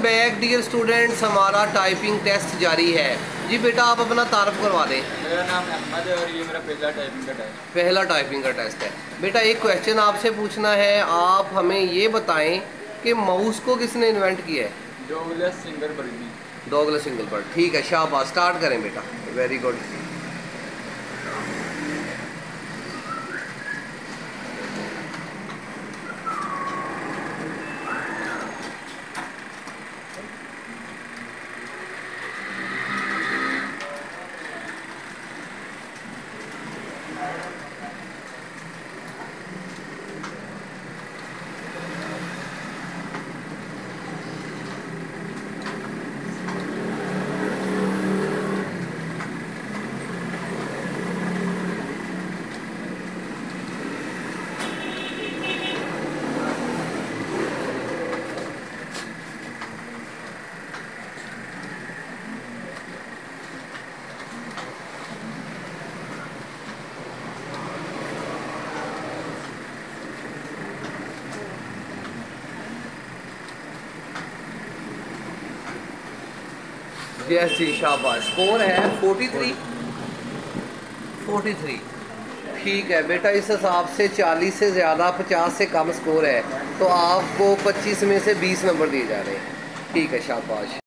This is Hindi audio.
बैक डियर स्टूडेंट्स, हमारा टाइपिंग टेस्ट जारी है। जी बेटा आप अपना तारफ़ करवा दें। मेरा नाम अहमद है और ये मेरा पहला टाइपिंग का टेस्ट। पहला टाइपिंग का टेस्ट है। बेटा एक क्वेश्चन आपसे पूछना है, आप हमें ये बताएं कि माउस को किसने इन्वेंट किया है? डॉगलस सिंगलबर्ग। डॉगलस सिंगलबर्ग। ठीक है, शाबाश, स्टार्ट करें बेटा। Very good. यस जी, शाबाश। स्कोर है 43। ठीक है बेटा, इस हिसाब से 40 से ज़्यादा 50 से कम स्कोर है तो आपको 25 में से 20 नंबर दिए जा रहे हैं। ठीक है, शाबाश।